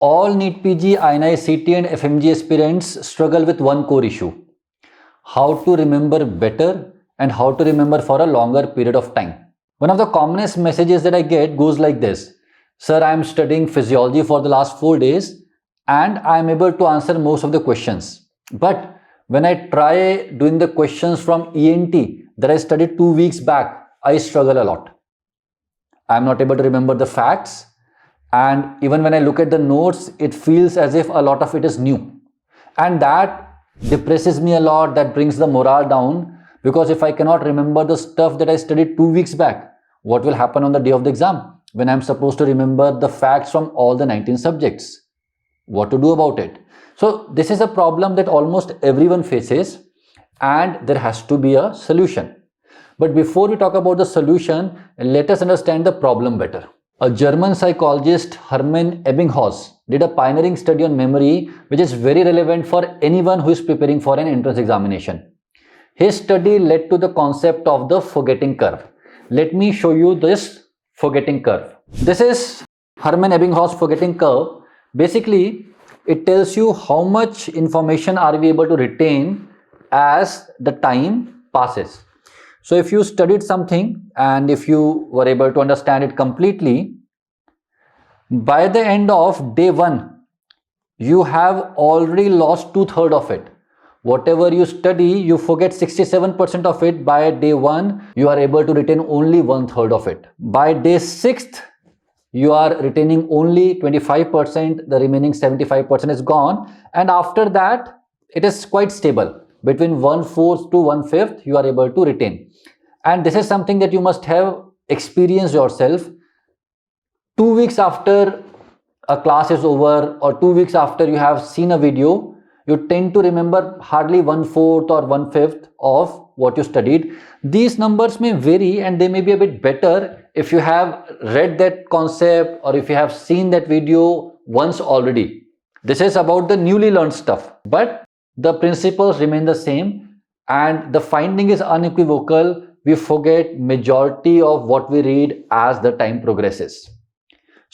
All NEETPG, INICET and FMGE aspirants struggle with one core issue: how to remember better and how to remember for a longer period of time. One of the commonest messages that I get goes like this: Sir, I am studying physiology for the last 4 days and I am able to answer most of the questions. But when I try doing the questions from ENT that I studied 2 weeks back, I struggle a lot. I am not able to remember the facts, and even when I look at the notes, it feels as if a lot of it is new. And that depresses me a lot, that brings the morale down, because if I cannot remember the stuff that I studied 2 weeks back, what will happen on the day of the exam when I'm supposed to remember the facts from all the 19 subjects? What to do about it? So this is a problem that almost everyone faces, and there has to be a solution. But before we talk about the solution, let us understand the problem better. A German psychologist, Hermann Ebbinghaus, did a pioneering study on memory, which is very relevant for anyone who is preparing for an entrance examination. His study led to the concept of the forgetting curve. Let me show you this forgetting curve. This is Hermann Ebbinghaus Forgetting Curve. Basically, it tells you how much information are we able to retain as the time passes. So if you studied something and if you were able to understand it completely, by the end of day 1, you have already lost 2/3 of it. Whatever you study, you forget 67% of it. By day 1, you are able to retain only 1/3 of it. By day 6th, you are retaining only 25%, the remaining 75% is gone. And after that, it is quite stable. Between 1/4 to 1/5, you are able to retain. And this is something that you must have experienced yourself. 2 weeks after a class is over, or 2 weeks after you have seen a video, you tend to remember hardly 1/4 or 1/5 of what you studied. These numbers may vary and they may be a bit better if you have read that concept or if you have seen that video once already. This is about the newly learned stuff, but the principles remain the same and the finding is unequivocal. We forget majority of what we read as the time progresses.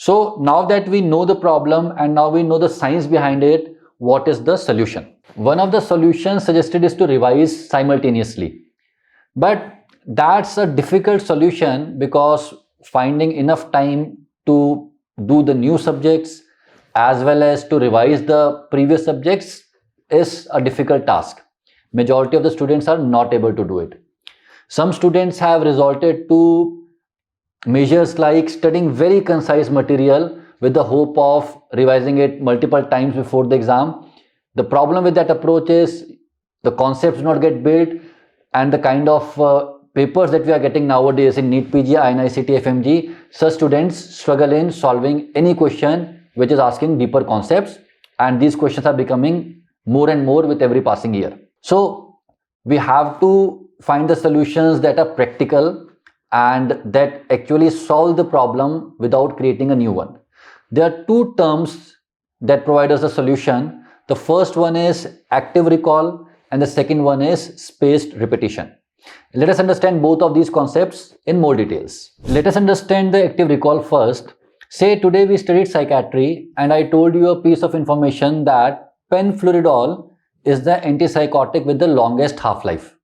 So now that we know the problem and now we know the science behind it, what is the solution? One of the solutions suggested is to revise simultaneously. But that's a difficult solution because finding enough time to do the new subjects as well as to revise the previous subjects is a difficult task. Majority of the students are not able to do it. Some students have resorted to measures like studying very concise material with the hope of revising it multiple times before the exam. The problem with that approach is the concepts do not get built, and the kind of papers that we are getting nowadays in NEETPG, INICET, FMGE, such students struggle in solving any question which is asking deeper concepts, and these questions are becoming more and more with every passing year. So we have to find the solutions that are practical and that actually solve the problem without creating a new one. There are two terms that provide us a solution. The first one is active recall and the second one is spaced repetition. Let us understand both of these concepts in more details. Let us understand the active recall first. Say today we studied psychiatry and I told you a piece of information that fenfluridol is the antipsychotic with the longest half-life.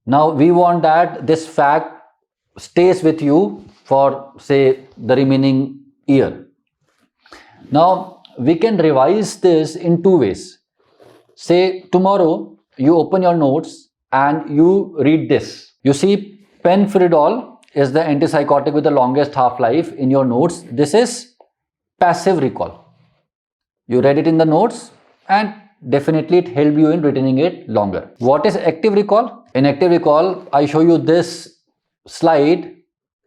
Now we want that this fact stays with you for say the remaining year. Now we can revise this in two ways. Say tomorrow you open your notes and you read this. You see fenfluridol is the antipsychotic with the longest half-life in your notes. This is passive recall. You read it in the notes and definitely it helped you in retaining it longer. What is active recall? In active recall, I show you this slide.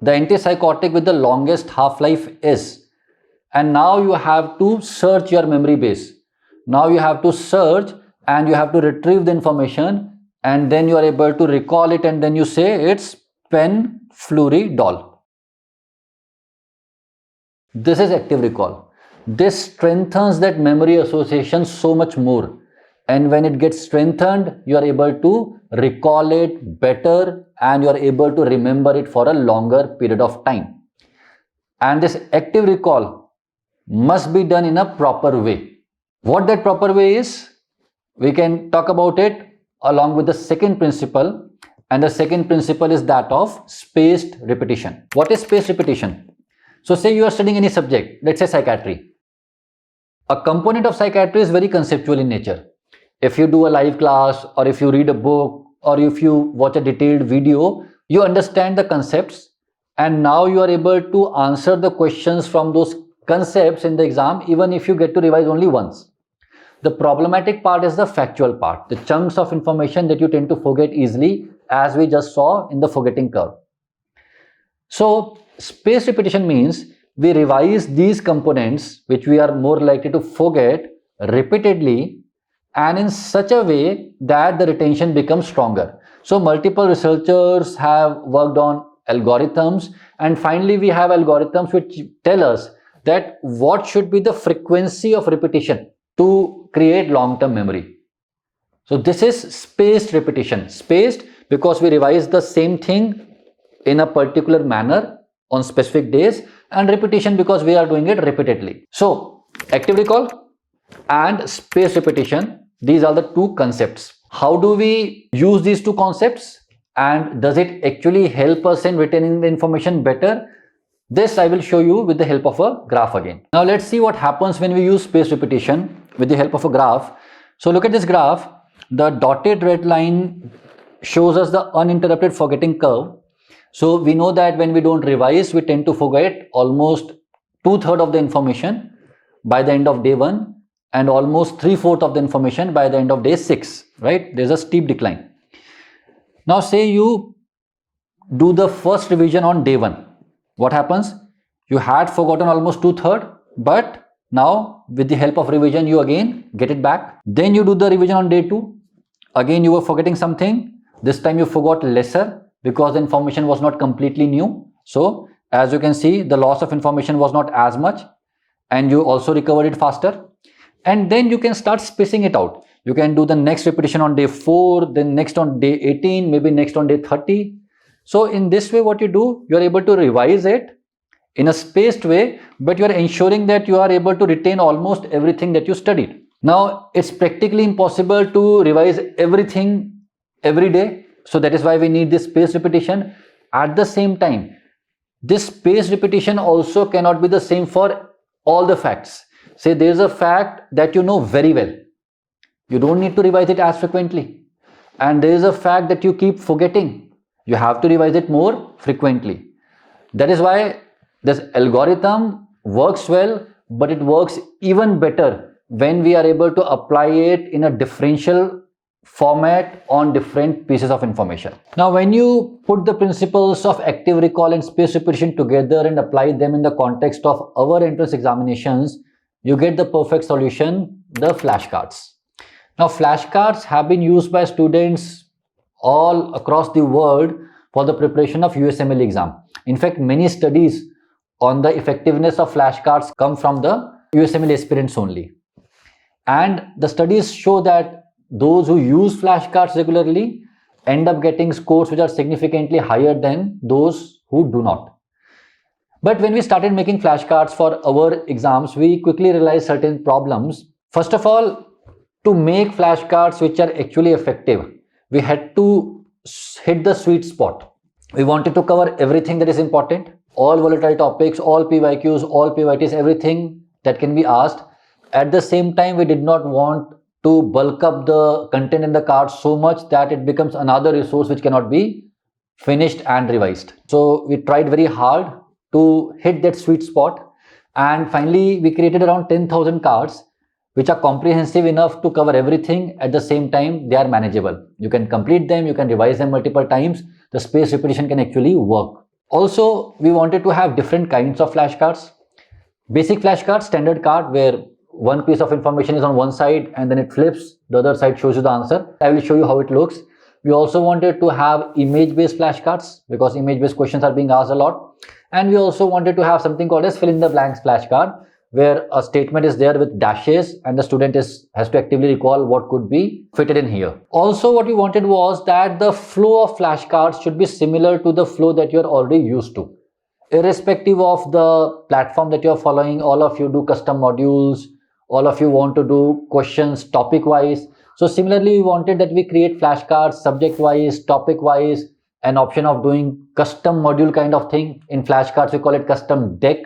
The antipsychotic with the longest half-life is, and now you have to search your memory base. Now you have to search and you have to retrieve the information, and then you are able to recall it, and then you say it's fenfluridol. This is active recall. This strengthens that memory association so much more, and when it gets strengthened, you are able to recall it better and you are able to remember it for a longer period of time. And this active recall must be done in a proper way. What that proper way is, we can talk about it along with the second principle, and the second principle is that of spaced repetition. What is spaced repetition? So say you are studying any subject, let's say psychiatry. A component of psychiatry is very conceptual in nature. If you do a live class, or if you read a book, or if you watch a detailed video, you understand the concepts, and now you are able to answer the questions from those concepts in the exam, even if you get to revise only once. The problematic part is the factual part, the chunks of information that you tend to forget easily, as we just saw in the forgetting curve. So spaced repetition means we revise these components which we are more likely to forget repeatedly, and in such a way that the retention becomes stronger. So multiple researchers have worked on algorithms, and finally we have algorithms which tell us that what should be the frequency of repetition to create long-term memory. So this is spaced repetition. Spaced because we revise the same thing in a particular manner on specific days, and repetition because we are doing it repeatedly. So active recall and spaced repetition, these are the two concepts. How do we use these two concepts, and does it actually help us in retaining the information better? This I will show you with the help of a graph again. Now let's see what happens when we use spaced repetition with the help of a graph. So look at this graph. The dotted red line shows us the uninterrupted forgetting curve. So we know that when we don't revise, we tend to forget almost 2/3 of the information by the end of day 1, and almost 3/4 of the information by the end of day 6, right? There's a steep decline. Now say you do the first revision on day 1. What happens? You had forgotten almost 2/3, but now with the help of revision you again get it back. Then you do the revision on day 2. Again you were forgetting something. This time you forgot lesser because the information was not completely new. So as you can see, the loss of information was not as much, and you also recovered it faster. And then you can start spacing it out. You can do the next repetition on day 4, then next on day 18, maybe next on day 30. So in this way, what you do, you are able to revise it in a spaced way, but you are ensuring that you are able to retain almost everything that you studied. Now it's practically impossible to revise everything every day. So that is why we need this spaced repetition. At the same time, this spaced repetition also cannot be the same for all the facts. Say there is a fact that you know very well. You don't need to revise it as frequently. And there is a fact that you keep forgetting. You have to revise it more frequently. That is why this algorithm works well, but it works even better when we are able to apply it in a differential format on different pieces of information. Now, when you put the principles of active recall and spaced repetition together and apply them in the context of our entrance examinations, you get the perfect solution, the flashcards. Now, flashcards have been used by students all across the world for the preparation of USMLE exam. In fact, many studies on the effectiveness of flashcards come from the USMLE aspirants only. And the studies show that those who use flashcards regularly end up getting scores which are significantly higher than those who do not. But when we started making flashcards for our exams, we quickly realized certain problems. First of all, to make flashcards which are actually effective, we had to hit the sweet spot. We wanted to cover everything that is important, all volatile topics, all PYQs, all PYTs, everything that can be asked. At the same time, we did not want to bulk up the content in the cards so much that it becomes another resource which cannot be finished and revised. So we tried very hard to hit that sweet spot, and finally we created around 10,000 cards which are comprehensive enough to cover everything. At the same time, they are manageable. You can complete them, you can revise them multiple times. The spaced repetition can actually work. Also, we wanted to have different kinds of flashcards. Basic flashcard, standard card, where one piece of information is on one side and then it flips, the other side shows you the answer. I will show you how it looks. We also wanted to have image-based flashcards because image-based questions are being asked a lot. And we also wanted to have something called as fill-in-the-blanks flashcard, where a statement is there with dashes and the student has to actively recall what could be fitted in here. Also, what we wanted was that the flow of flashcards should be similar to the flow that you are already used to. irrespective of the platform that you're following, all of you do custom modules, all of you want to do questions topic wise. So similarly, we wanted that we create flashcards subject wise, topic wise, an option of doing custom module kind of thing. In flashcards, we call it custom deck,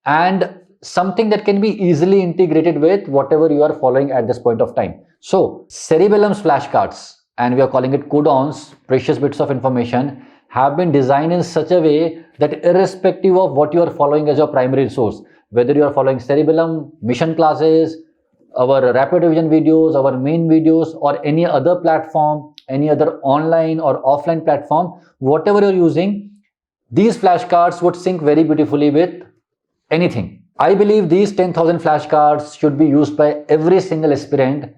and something that can be easily integrated with whatever you are following at this point of time. So Cerebellum's flashcards, and we are calling it CODONS, precious bits of information, have been designed in such a way that irrespective of what you are following as your primary resource, whether you are following Cerebellum, mission classes, our rapid revision videos, our main videos, or any other platform, any other online or offline platform, whatever you're using, these flashcards would sync very beautifully with anything. I believe these 10,000 flashcards should be used by every single aspirant.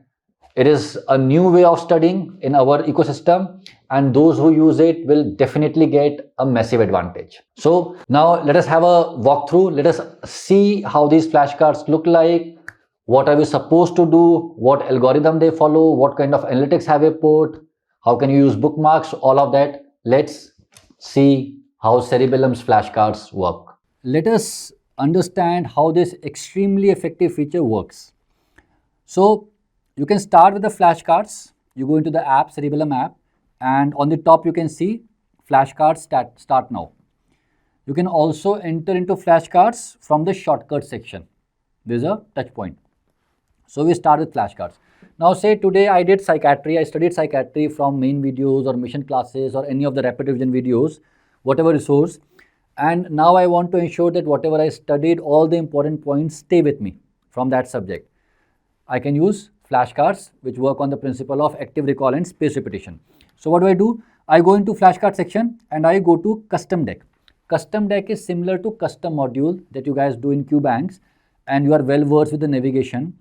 It is a new way of studying in our ecosystem, and those who use it will definitely get a massive advantage. So now let us have a walkthrough. Let us see how these flashcards look like. What are we supposed to do? What algorithm they follow? What kind of analytics have we put? How can you use bookmarks? All of that. Let's see how Cerebellum's flashcards work. Let us understand how this extremely effective feature works. So you can start with the flashcards. You go into the app, Cerebellum app, and on the top you can see flashcards start now. You can also enter into flashcards from the shortcut section. There's a touch point. So we start with flashcards. Now say today I did psychiatry, I studied psychiatry from main videos or mission classes or any of the rapid revision videos, whatever resource. And now I want to ensure that whatever I studied, all the important points stay with me from that subject. I can use flashcards which work on the principle of active recall and spaced repetition. So what do? I go into flashcard section and I go to custom deck. Custom deck is similar to custom module that you guys do in Qbanks, and you are well versed with the navigation.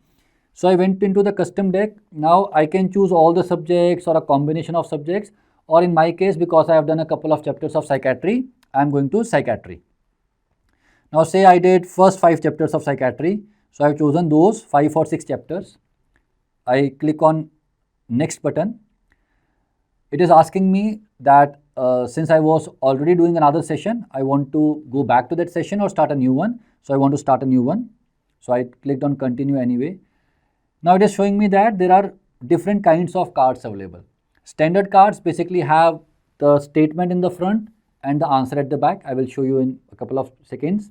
So I went into the custom deck. Now I can choose all the subjects or a combination of subjects, or in my case, because I have done a couple of chapters of psychiatry, I am going to psychiatry. Now say I did first 5 chapters of psychiatry. So I have chosen those 5 or 6 chapters. I click on next button. It is asking me that since I was already doing another session, I want to go back to that session or start a new one. So I want to start a new one. So I clicked on continue anyway. Now it is showing me that there are different kinds of cards available. Standard cards basically have the statement in the front and the answer at the back. I will show you in a couple of seconds.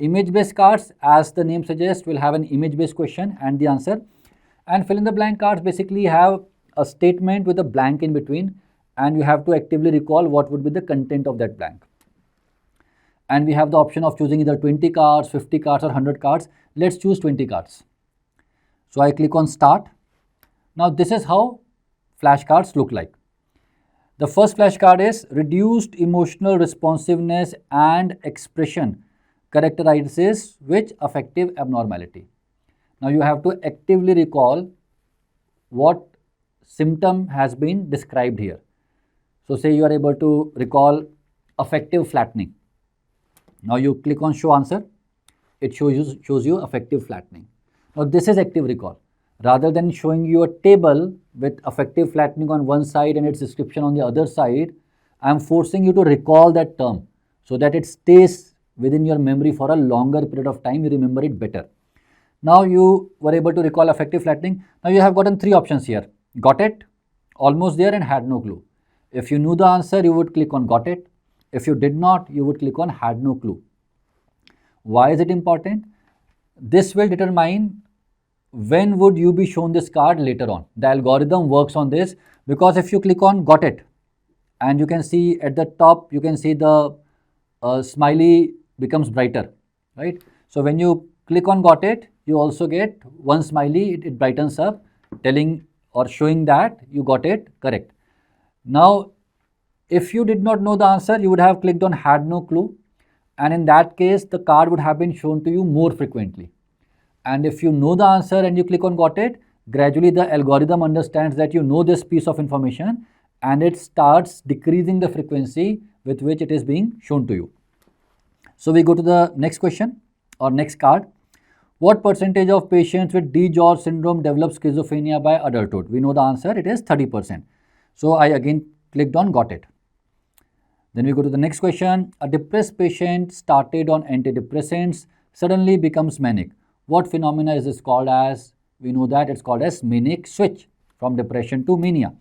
Image-based cards, as the name suggests, will have an image-based question and the answer. And fill-in-the-blank cards basically have a statement with a blank in between, and you have to actively recall what would be the content of that blank. And we have the option of choosing either 20 cards, 50 cards or 100 cards. Let's choose 20 cards. So I click on start. Now this is how flashcards look like. The first flashcard is reduced emotional responsiveness and expression characterizes which affective abnormality. Now you have to actively recall what symptom has been described here. So say you are able to recall affective flattening. Now you click on show answer. It shows you affective flattening. Now this is active recall. Rather than showing you a table with affective flattening on one side and its description on the other side, I am forcing you to recall that term so that it stays within your memory for a longer period of time. You remember it better. Now you were able to recall affective flattening. Now you have gotten 3 options here. Got it, almost there, and had no clue. If you knew the answer, you would click on got it. If you did not, you would click on had no clue. Why is it important? This will determine when would you be shown this card later on. The algorithm works on this, because if you click on got it, and you can see at the top, you can see the smiley becomes brighter, right? So when you click on got it, you also get one smiley, it brightens up, telling or showing that you got it correct. Now, if you did not know the answer, you would have clicked on had no clue, and in that case, the card would have been shown to you more frequently. And if you know the answer and you click on got it, gradually the algorithm understands that you know this piece of information, and it starts decreasing the frequency with which it is being shown to you. So we go to the next question or next card. What percentage of patients with DiGeorge syndrome develop schizophrenia by adulthood? We know the answer, it is 30%. So I again clicked on got it. Then we go to the next question. A depressed patient started on antidepressants suddenly becomes manic. What phenomena is this called as? We know that it's called as manic switch from depression to mania.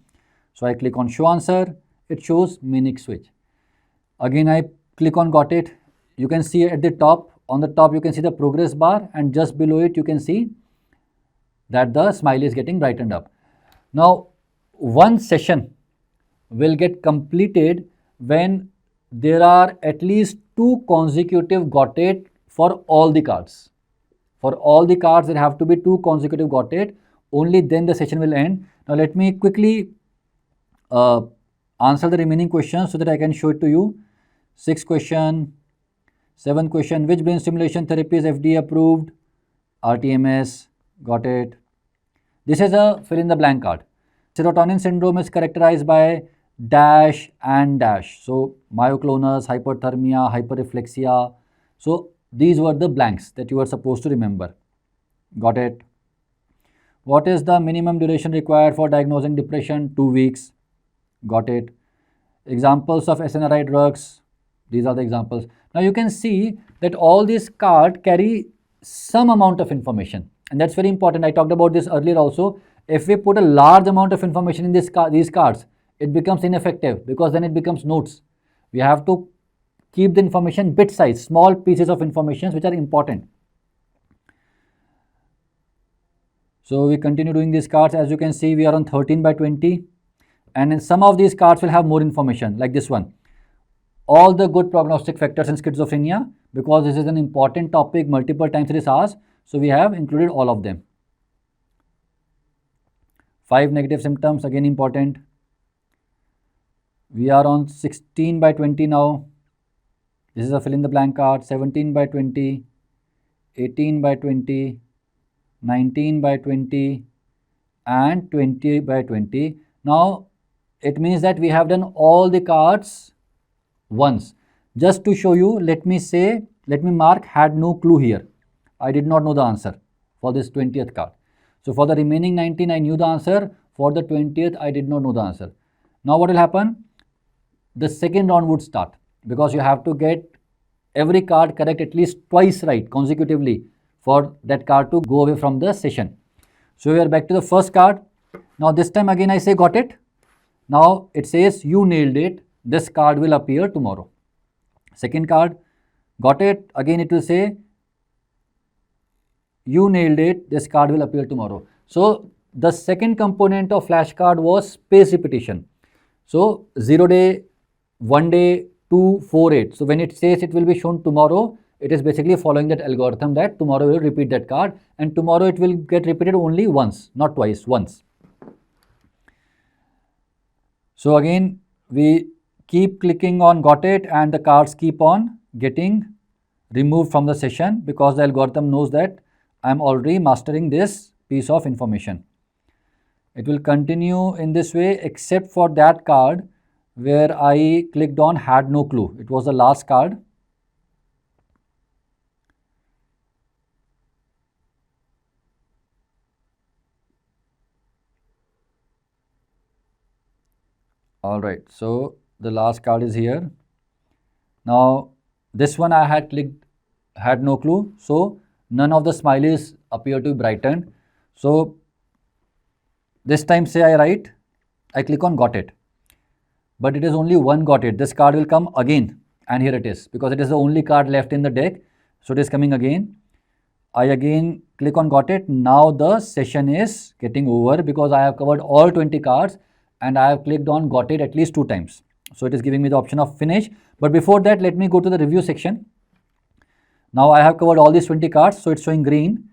So I click on show answer. It shows manic switch. Again I click on got it. You can see at the top, on the top you can see the progress bar, and just below it you can see that the smiley is getting brightened up. Now one session will get completed when there are at least 2 consecutive got it for all the cards. For all the cards there have to be 2 consecutive got it, only then the session will end. Now let me quickly answer the remaining questions so that I can show it to you. 6th question, 7th question, which brain stimulation therapy is FDA approved? RTMS, got it. This is a fill in the blank card. Serotonin syndrome is characterized by dash and dash. So myoclonus, hyperthermia, hyperreflexia. So these were the blanks that you were supposed to remember. Got it. What is the minimum duration required for diagnosing depression? 2 weeks. Got it. Examples of SNRI drugs. These are the examples. Now you can see that all these cards carry some amount of information, and that's very important. I talked about this earlier also. If we put a large amount of information in these cards, it becomes ineffective because then it becomes notes. We have to keep the information bit size, small pieces of information which are important. So we continue doing these cards. As you can see, we are on 13 by 20, and in some of these cards will have more information, like this one. All the good prognostic factors in schizophrenia, because this is an important topic, multiple times it is asked, so we have included all of them. 5 negative symptoms, again important. We are on 16 by 20 now. This is a fill in the blank card. 17 by 20, 18 by 20, 19 by 20 and 20 by 20. Now it means that we have done all the cards once. Just to show you, let me mark had no clue here. I did not know the answer for this 20th card. So for the remaining 19 I knew the answer. For the 20th I did not know the answer. Now what will happen? The second round would start, because you have to get every card correct at least twice right consecutively for that card to go away from the session. So we are back to the first card. Now this time again I say got it. Now it says you nailed it. This card will appear tomorrow. Second card, got it. Again it will say you nailed it. This card will appear tomorrow. So the second component of flashcard was space repetition. So 0 day, 1 day, 2, 4, 8. So when it says it will be shown tomorrow, it is basically following that algorithm that tomorrow will repeat that card, and tomorrow it will get repeated only once, not twice, once. So again we keep clicking on got it, and the cards keep on getting removed from the session because the algorithm knows that I am already mastering this piece of information. It will continue in this way except for that card where I clicked on had no clue. It was the last card. Alright, so the last card is here. Now this one I had clicked had no clue, so none of the smileys appear to be brightened. So this time say I write, I click on got it, but it is only one got it. This card will come again, and here it is, because it is the only card left in the deck, so it is coming again. I again click on got it. Now the session is getting over because I have covered all 20 cards and I have clicked on got it at least 2 times. So it is giving me the option of finish. But before that, let me go to the review section. Now I have covered all these 20 cards, so it's showing green.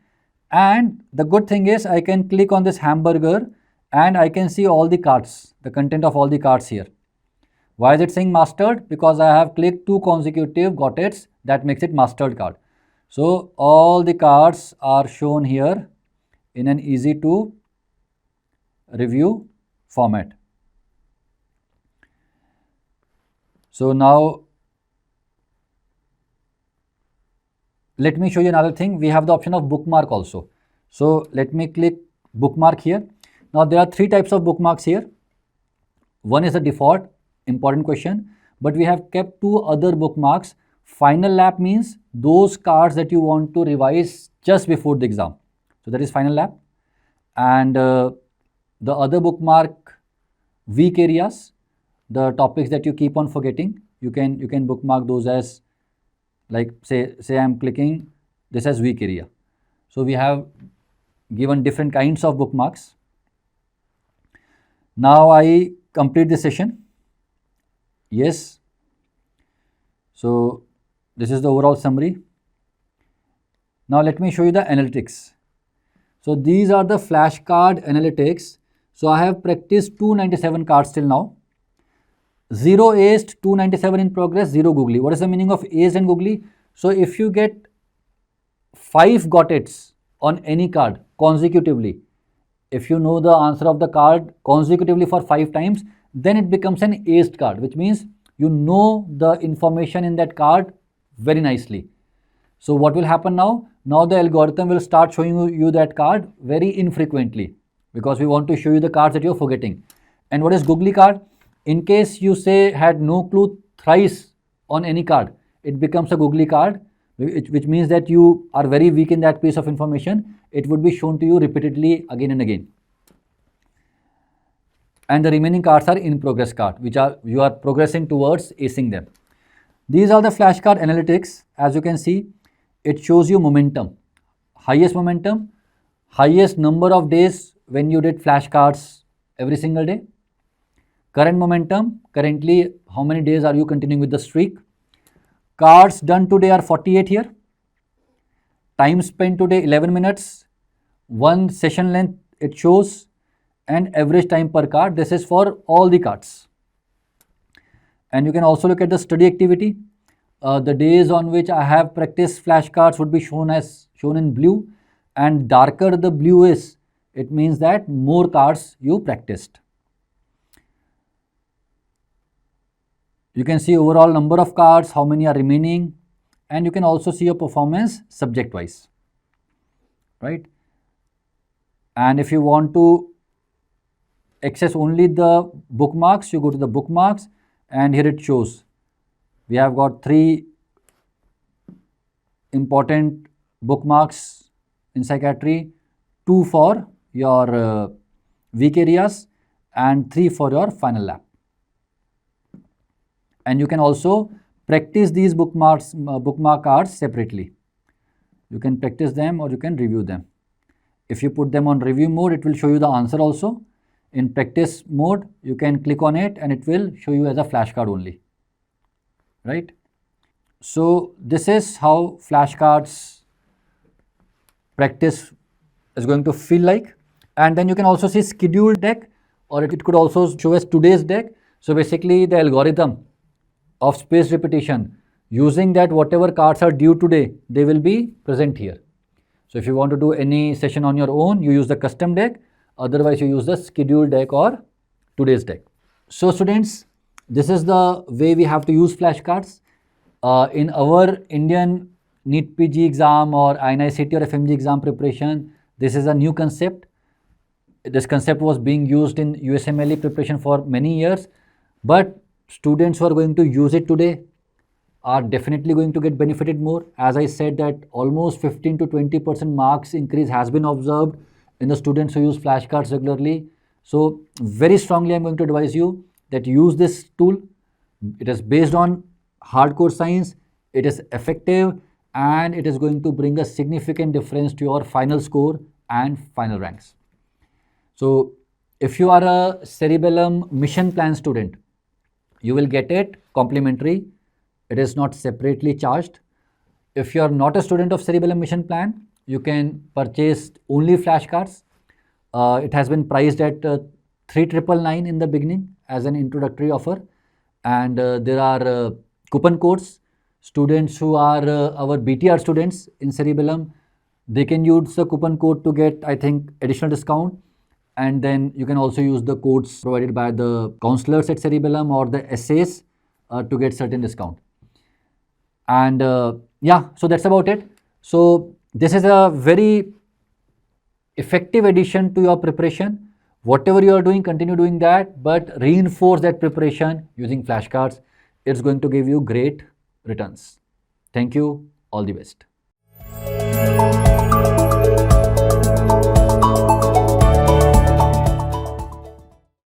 And the good thing is I can click on this hamburger and I can see all the cards, the content of all the cards here. Why is it saying mastered? Because I have clicked 2 consecutive got its, that makes it mastered card. So all the cards are shown here in an easy to review format. So now let me show you another thing. We have the option of bookmark also. So let me click bookmark here. Now there are 3 types of bookmarks here. One is the default, important question, but we have kept 2 other bookmarks. Final lap means those cards that you want to revise just before the exam. So that is final lap. And the other bookmark, weak areas, the topics that you keep on forgetting, you can bookmark those as, like say I am clicking this as weak area. So we have given different kinds of bookmarks. Now I complete this session. Yes. So this is the overall summary. Now let me show you the analytics. So these are the flashcard analytics. So I have practiced 297 cards till now. 0 aced, 297 in progress, 0 googly. What is the meaning of aced and googly? So if you get 5 got its on any card consecutively, if you know the answer of the card consecutively for 5 times, then it becomes an aced card, which means you know the information in that card very nicely. So what will happen now? Now the algorithm will start showing you that card very infrequently, because we want to show you the cards that you're forgetting. And what is googly card? In case you say had no clue thrice on any card, it becomes a googly card, which means that you are very weak in that piece of information. It would be shown to you repeatedly again and again. And the remaining cards are in progress card, which are you are progressing towards acing them. These are the flashcard analytics. As you can see, it shows you momentum, highest number of days when you did flashcards every single day. Current momentum, currently how many days are you continuing with the streak? Cards done today are 48 here. Time spent today 11 minutes. 1 session length it shows, and average time per card. This is for all the cards. And you can also look at the study activity. The days on which I have practiced flashcards would be shown in blue, and darker the blue is, it means that more cards you practiced. You can see overall number of cards, how many are remaining, and you can also see your performance subject wise, right? And if you want to access only the bookmarks, you go to the bookmarks, and here it shows we have got 3 important bookmarks in psychiatry, 2 for your weak areas and 3 for your final lap. And you can also practice these bookmark cards separately. You can practice them or you can review them. If you put them on review mode, it will show you the answer also. In practice mode, you can click on it and it will show you as a flashcard only, right? So this is how flashcards practice is going to feel like. And then you can also see scheduled deck, or it could also show as today's deck. So basically the algorithm of spaced repetition, using that whatever cards are due today, they will be present here. So if you want to do any session on your own, you use the custom deck, otherwise you use the scheduled deck or today's deck. So students, this is the way we have to use flashcards. In our Indian NEETPG exam or INICET or FMGE exam preparation, this is a new concept. This concept was being used in USMLE preparation for many years, but students who are going to use it today are definitely going to get benefited more. As I said, that almost 15 to 20% marks increase has been observed in the students who use flashcards regularly. So very strongly I'm going to advise you that use this tool. It is based on hardcore science, it is effective, and it is going to bring a significant difference to your final score and final ranks. So if you are a Cerebellum mission plan student, you will get it complimentary. It is not separately charged. If you are not a student of Cerebellum mission plan, you can purchase only flashcards. It has been priced at 3,999 in the beginning as an introductory offer, and there are coupon codes. Students who are our BTR students in Cerebellum, they can use the coupon code to get, I think, additional discount. And then you can also use the codes provided by the counselors at Cerebellum or the essays to get certain discount. And yeah, so that's about it. So this is a very effective addition to your preparation. Whatever you are doing, continue doing that, but reinforce that preparation using flashcards. it's going to give you great returns. Thank you. All the best.